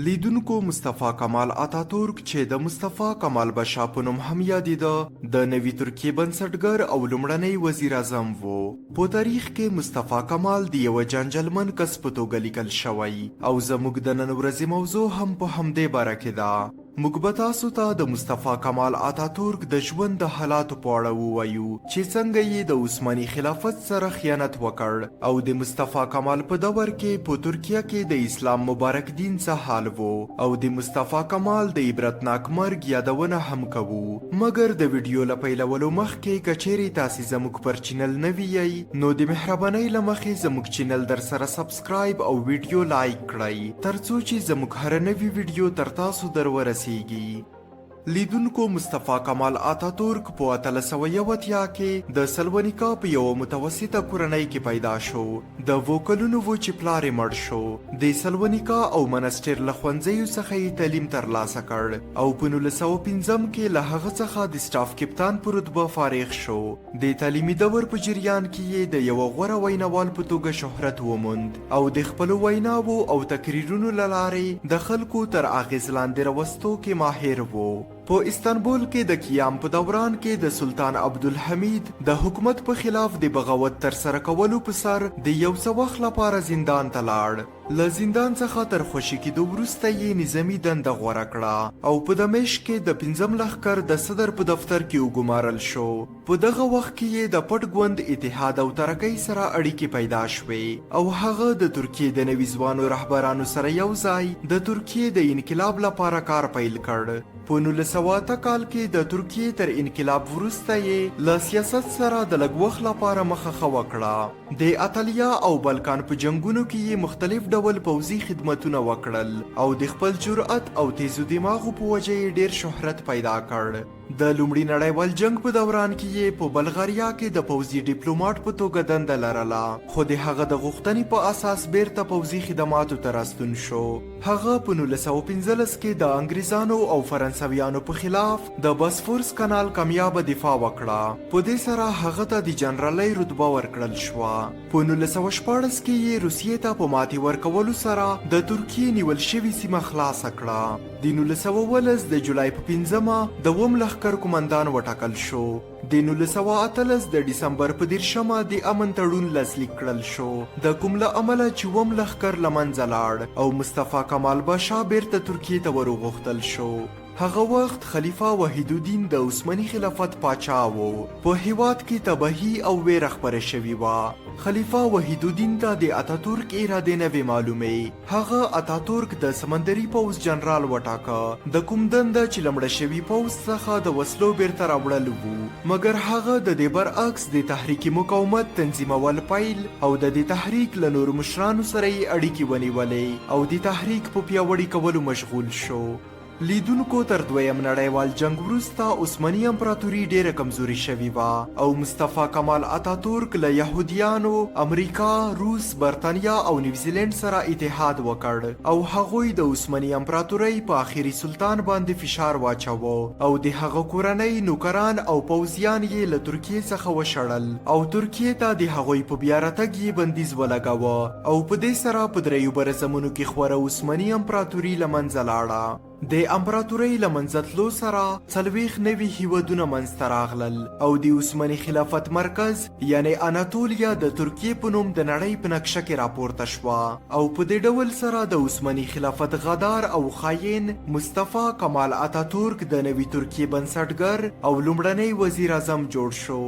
لیدونکو مصطفی کمال اتاترک چې د مصطفی کمال بشا په نوم هم یادېده د نوي ترکیې بنسټګر او لومړنی وزیر اعظم و. په تاریخ کې مصطفی کمال د یوه جنجالمن کس په توګه لیکل شوی او زموږ د نن ورځې موضوع هم په همدې باره کې ده. موږ به تاسو ته د مصطفی کمال اتاترک د ژوند د حالاتو په اړه ووایو چې څنګه یې د عثماني خلافت سره خیانت وکړ او د مصطفی کمال په دور کې په ترکیه کې د اسلام مبارک دین څه حال و او د مصطفی کمال د عبرتناک مرګ یادونه هم کوو. مګر د ویډیو له پیلولو مخکې که چیرې تاسې زموږ پر چینل نوي یئ نو د مهربانۍ له مخې زموږ چینل در سره سبسکرایب او ویډیو لایک کړئ ترڅو چې زموږ هر نوي ویډیو تر تاسو در ورسیږي. لیدونکو مصطفی کمال اتاترک په 1880 کې د سلونیکا په یوه متوسطه کورنۍ کې پیدا شو. د 2 کلونو و چې پلار یې مړ شو. د سلونیکا او منسټر له ښوونځیو څخه یې تعلیم ترلاسه کړ او په 1905 کې له هغه څخه د سټاف کپتان په رتبه فارغ شو. د تعلیمي دور په جریان کې یې د یوه غوره ویناوال په توګه شهرت وموند او د خپلو ویناوو او تقریرونو له لارې د خلکو تر اغېز لاندې راوستو کې ماهر و. په استانبول کې د قیام په دوران کې د سلطان عبدالحمید د حکومت په خلاف د بغاوت ترسره کولو په سر د یو څه وخت لپاره زندان ته لاړ. له زندان څخه تر خوشي کېدو وروسته یې نظامي دنده غوره کړه او په دمشق کې د 5م لښکر د صدر په دفتر کې وګمارل شو. په دغه وخت کې یې د پټ ګوند اتحاد او ترکیې سره اړیکې پیدا شوې او هغه د ترکیې د نوي ځوانو رهبرانو سره یو ځای د ترکیې د انقلاب لپاره کار پیل کړ. په 1908 کال کې د ترکیې تر انقلاب وروسته یې له سیاست سره د لږ وخت لپاره مخه وکړه. د اتالیا او بلکان په جنگونو کې یې مختلف ډول پوځي خدمتونه وکړل او د خپل جرأت او تیزو دماغو په وجه یې ډیر شهرت پیدا کړ. د لومړي نړیوال جنگ په دوران کې یې په بلغاریا کې د پوځي ډیپلوماټ په توګه دنده لرله خو د هغه د غوښتنې په اساس بیرته پوځي خدماتو ته راستون شو. هغه په 1915 کې د انګریزانو او فرانسویانو په خلاف د باسفورس کانال کامیابه دفاع وکړه. په دې سره هغه ته د جنرالۍ رتبه ورکړل شوه. په 1914 کې یې روسیې ته په ماتې ورکولو سره د ترکیې نیول شوې سیمه خلاصه کړه. د 1919 د جولای په 5مه د اووم لښکر قومندان وټاکل شو. د 1918 د ډسمبر په 10مه د امن تړون لاسلیک کړل شو د کوم له امله چې اووم لښکر له منځه لاړ او مصطفی کمال بشا بیرته ترکیې ته ورغوښتل شو. هغه وخت خلیفه وحید الدین د عثماني خلافت پاچا و. په هیواد کې تباهي او ویره خپره شوې وه. خلیفه وحید الدین ته د اتاترک اراده نه وې معلومې. هغه اتاترک د سمندري پوځ جنرال وټاکه د کوم دنده چې له مړه شوي پوځ څخه د وسلو بیرته راوړل وو. مګر هغه د دې برعکس د تحریک مقاومت تنظیمول پیل او د دې تحریک له نورو مشرانو سره یې اړیکې ونیولې او د تحریک په پیاوړي کولو مشغول شو. لیدونکو تر دویم نړیوال جنگ وروسته عثماني امپراتوري ډیره کمزوري شوې وه او مصطفی کمال اتاترک له یهودیانو، امریکا، روس، برتانیا او نیوزیلند سره اتحاد وکړ او هغوی د عثماني امپراتورۍ په آخري سلطان باندې فشار واچوه او د هغه کورنۍ، نوکران او پوځیان یې له ترکیې څخه وشړل او ترکیې ته د هغوی په بیا راتګ یې بندیز ولګاوه او په دې سره په دریو برزمونو کې خوره عثماني امپراتوري له منځه لاړه. د امپراتورۍ له منځه تلو سره 40 نوي هیوادونه منځته راغلل او د عثماني خلافت مرکز یعنی اناتولیا د ترکیې په نوم د نړۍ په نقشه کې راپورته شوه او په دې ډول سره د عثماني خلافت غدار او خائن مصطفی کمال اتاترک د نوي ترکیې بنسټګر او لومړنی وزیر اعظم جوړ شو.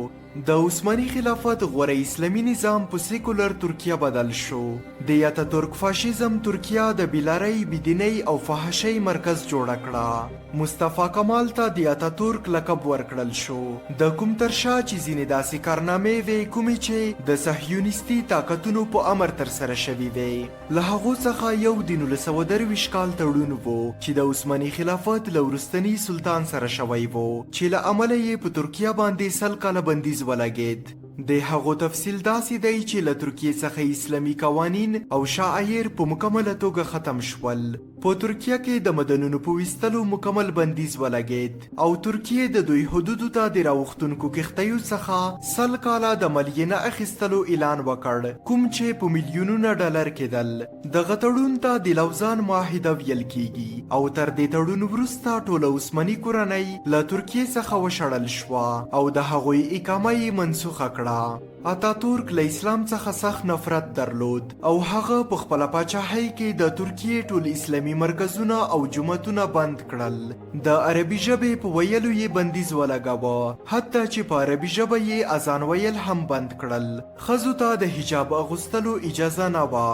د عثماني خلافت غوره اسلامي نظام په سیکولر ترکیه بدل شو. د اتاترک فاشیزم ترکیه د بیلارۍ، بېدینۍ او فحاشۍ مرکز جوړه کړه. مصطفی کمال ته د اتاترک لقب ورکړل شو د کوم تر شا چې ځینې داسې کارنامې وې کومې چې د صهیونیستي طاقتونو په امر ترسره شوي وې. له هغو څخه یو د 1923 کال تړون و چې د عثماني خلافت له وروستني سلطان سره شوی و چې له امله یې په ترکیه باندې 100 کاله بندیز ولګید. د هغو تفصیل داسې دی چې له ترکیې څخه اسلامي قوانین او شعائر په مکمله توګه ختم شول. په ترکیه کې د مدنونو په ویستلو مکمل بندیز ولګید او ترکیې د دوی حدودو ته د راوختونکو کښتیو څخه 100 کاله د مالیې نه اخیستلو اعلان وکړ، کوم چې په میلیونونه ډالر کېدل. دغه تړون ته د لوزان معاهده ویل کیږي او تر دې تړون وروسته ټوله عثماني کورنۍ له ترکیې څخه وشړل شوه او د هغوی اقامه یې منسوخه کړه. اتاتورک له اسلام څخه سخت نفرت درلود او هغه په خپله پاچاهۍ کې د ترکیې ټول اسلامي مرکزونه او جوماتونه بند کړل. د عربي ژبې په ویلو یې بندیز ولګاوه، حتی چې په عربي ژبه یې اذان ویل هم بند کړل. ښځو ته د حجاب اغوستلو اجازه نه وه.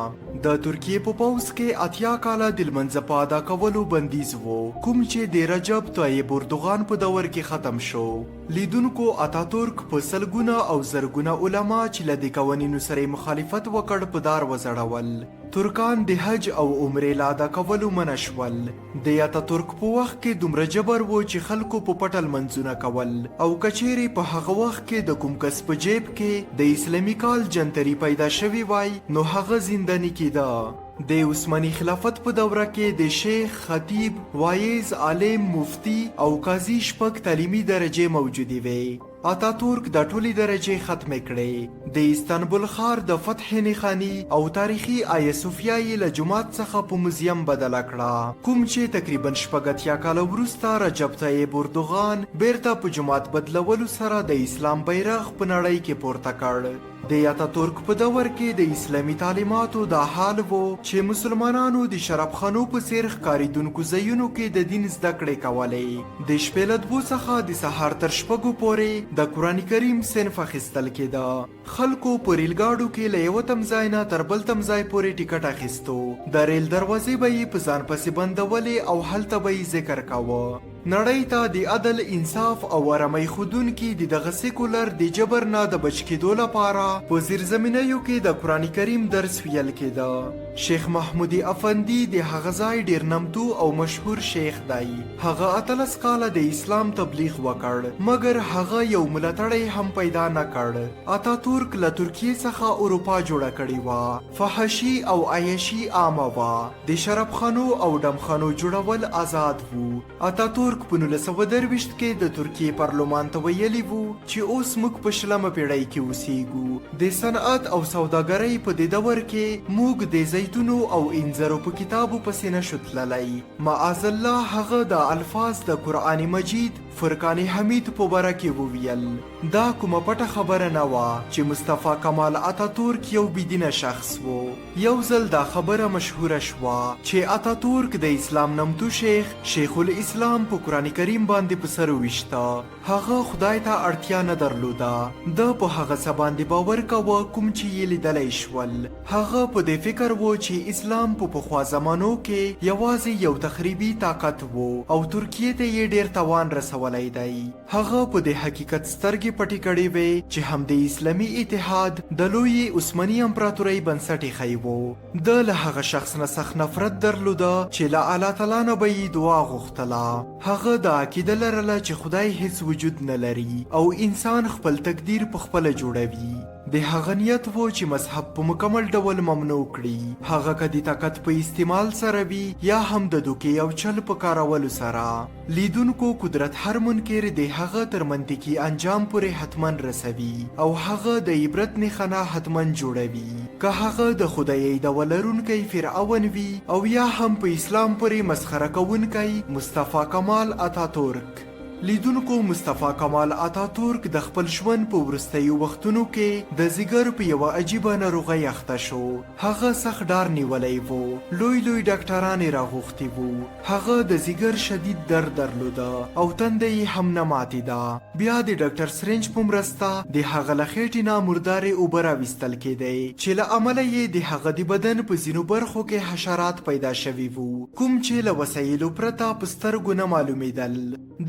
د ترکیې په پوځ کې 80 کاله د لمانځه په ادا کولو بندیز و، کوم چې د رجب طیب اردوغان په دور کې ختم شو. لیدونکو اتاتورک په سلګونه او زرګونه علما چې له دې قوانینو سره مخالفت وکړ په دار وځړول. ترکان د حج او عمرې له ادا کولو منع شول. د اتاتورک په وخت کې دومره جبر و چې خلکو په پټه لمنځونه کول او کچېرې په هغه وخت کې د کوم کس په جیب کې د اسلامي کال جنتري پیدا شوی وای نو هغه زنداني کېده. د عثماني خلافت په دوره کې د شیخ، خطیب، وایز، عالم، مفتی او قاضي شپږ تعلیمي درجې موجودې وې. اتاتورک د ټولې درجې ختمې کړې. د استانبول ښار د فتح نښاني او تاریخي آیا صوفیا یې له جومات څخه په موزیم بدله کړه، کوم چې تقریبا 80 کاله وروسته رجب طیب اردوغان بیرته په جومات بدلولو سره د اسلام بیرغ په نړۍ کې پورته کړ. د اتاتورک په دور کې د اسلامي تعلیماتو دا حال وو چې مسلمانانو د شرابخانو په څیر ښکارېدونکو ځایونو کې د دین زده کړې کولې. د شپې له 2 څخه د سهار تر 6 پورې د قرآن کریم صنف اخیستل کېده. خلکو په ریل ګاډو کې له یو تم ځای نه تر بل تم ځای پورې ټیکټ اخیستو. د ریل دروازې به یې په ځان پسې بندولې او هلته به یې ذکر کاوه. نړۍ ته د عدل، انصاف او آرامۍ ښودونکي د دغه سیکولر د جبر نه د بچ کېدو لپاره په زیرزمینیو کې د قرآن کریم درس ویل کېده. شیخ محمودي افندي د هغه ځای ډیر نمتو او مشهور شیخ دی. هغه 18 کاله د اسلام تبلیغ وکړ، مګر هغه یو ملاتړی هم پیدا نه کړ. اتاتورک له ترکیې څخه اروپا جوړه کړې وه. فحشي او عیاشي عامه وه. د شرابخانو او ډمخانو جوړول آزاد وو. اتاتورک په 1923 کې د ترکیې پارلمان ته ویلي وو چې اوس موږ په 20مه پیړۍ کې اوسېږو. د صنعت او سوداګرۍ په دې دور کې موږ د زیتونو او انځرو په کتابو پسې نشو تللی. معاذالله هغه د الفاظ د قرآن مجید فرقان حمید په باره کې وویل. دا کومه پټه خبره نه وه چې مصطفی کمال اتاتورک یو بېدینه شخص و. یو ځل دا خبره مشهوره شوه چې اتاتورک د اسلام نمتو شیخ الاسلام په قرآن کریم باندې په سر وویشته. هغه خدای ته اړتیا نه درلوده. ده په هغه څه باندې باور کوه کوم چې یې لیدلی شول. هغه په دې فکر و چې اسلام په پخوا زمانو کې یوازې یو تخریبي طاقت و او ترکیې ته یې ډیر تاوان رسولی دی. هغه په دې حقیقت سترګې پټې کړې وې چې هم د اسلامي اتحاد د لویې عثماني امپراتورۍ بنسټ ایښی و. ده له هغه شخص نه سخت نفرت درلوده چې له الله تعالی نه به یې دعا غوښتله. هغه دا عقیده لرله چې خدای هیڅ وجود نه لري او انسان خپل تقدیر په خپله جوړوي. د هغه نیت و چې مذهب په مکمل ډول ممنوع کړي، هغه که د طاقت په استعمال سره وي یا هم د دوکې او چل په کارولو سره. لیدونکو قدرت هر منکر د هغه تر منطقي انجام پورې حتمن رسوي او هغه د عبرت نښانه حتمن جوړوي، که هغه د خدایي ډول لرونکی فرعون وي او یا هم په اسلام پورې مسخره کوونکی مصطفی کمال اتاتورک. لیدونکو مصطفی کمال اتاتورک د خپل ژوند په وروستیو وختونو کې د ځیګر په یوه عجیبه ناروغۍ اخته شو. هغه سخت ډار نیولی و. لوی ډاکټران یې راغوښتي وو. هغه د ځیګر شدید درد درلوده او تنده یې هم نه ماتېده. بیا د ډاکټر سرنج په مرسته د هغه له خېټې نه مردارې اوبه راویستل کېدی چې له امله یې د هغه د بدن په ځینو برخو کې حشرات پیدا شوي وو، کوم چې له وسایلو پرته په سترګو نه معلومېدل.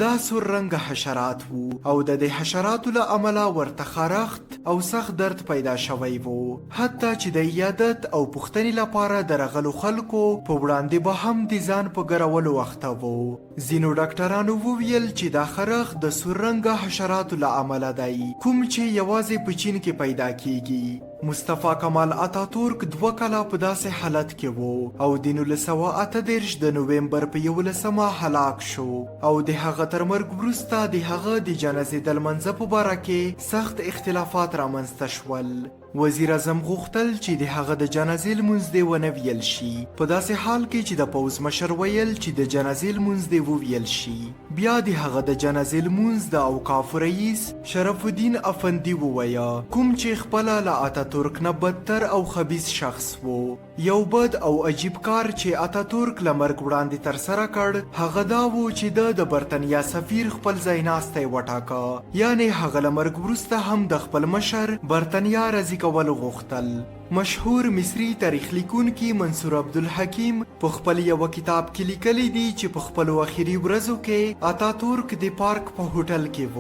دا رنګ حشرات وو او د دې حشراتو له امله ورته خارښت او سخت درد پیدا شوی وو، حتی چې د عیادت او پوښتنې لپاره د راغلو خلکو په وړاندې به هم د ځان په ګرولو اخته وو. ځینو ډاکټرانو وویل چې دا خارښت د سور رنګه حشراتو له امله دی، کوم چې یوازې په چین کې پیدا کیږي. مصطفی کمال اتاترک 2 کاله په داسې حالت کې و او د 1938 د نوومبر په 11 هلاک شو او د هغه تر مرګ وروسته د هغه د جنازې د لمانځه په باره کې سخت اختلافات رامنځته شول. وزیر اعظم غوښتل چې د هغه د جنازې لمونځ دې ونه ویل شي، په داسې حال کې چې د پوځ مشر ویل چې د جنازې لمونځ دې وویل شي. بیا د هغه د جنازې لمونځ د اوقافو رئیس شرف الدین افندي وویه، کوم چې خپله له اتاتورک نه بدتر او خبیث شخص و. یو بد او عجیب کار چې اتاتورک له مرګ وړاندې ترسره کړ هغه دا و چې د برتنیا سفیر خپل ځای ناستی وټاکه، یعنی هغه له مرګ وروسته هم د خپل مشر برتنیا راضي کول غوښتل. مشهور مصری تاریخ لیکونکي منصور عبدالحکیم په خپل یو کتاب کې لیکلی دی چې په خپلو اخري ورځو کې اتاتورک د پارک په هوټل کې و.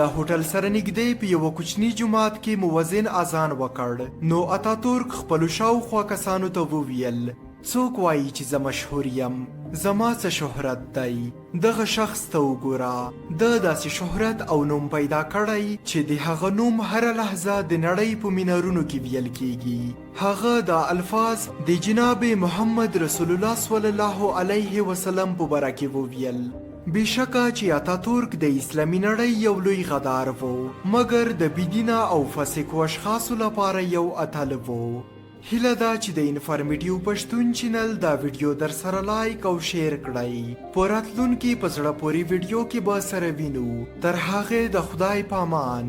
له هوټل سره نږدې په یو کوچني جومات کې موزن اذان وکړ، نو اتاتورک خپلو شاوخوا کسانو ته وویل، څوک وایي چې زه مشهور یم؟ زما څه شهرت دی؟ دغه شخص ته وګوره، د داسې شهرت او نوم پیدا کړی چې د هغه نوم هره لحظه د نړۍ په مینارونو کې ویل کیږي. هغه دا الفاظ د جناب محمد رسول الله صلی الله علیه وسلم په باره کې وویل. بېشکه چې اتاتورک د اسلامي نړۍ یو لوی غدار و، مګر د بېدینه او فاسقو اشخاصو لپاره یو اتل و. هیله ده چې د انفارمیټیو پښتون چینل دا ویډیو در سره لایک او شیر کړئ. په راتلونکي په زړه پورې ویډیو کې به سره وینو. تر هغې د خدای پامان.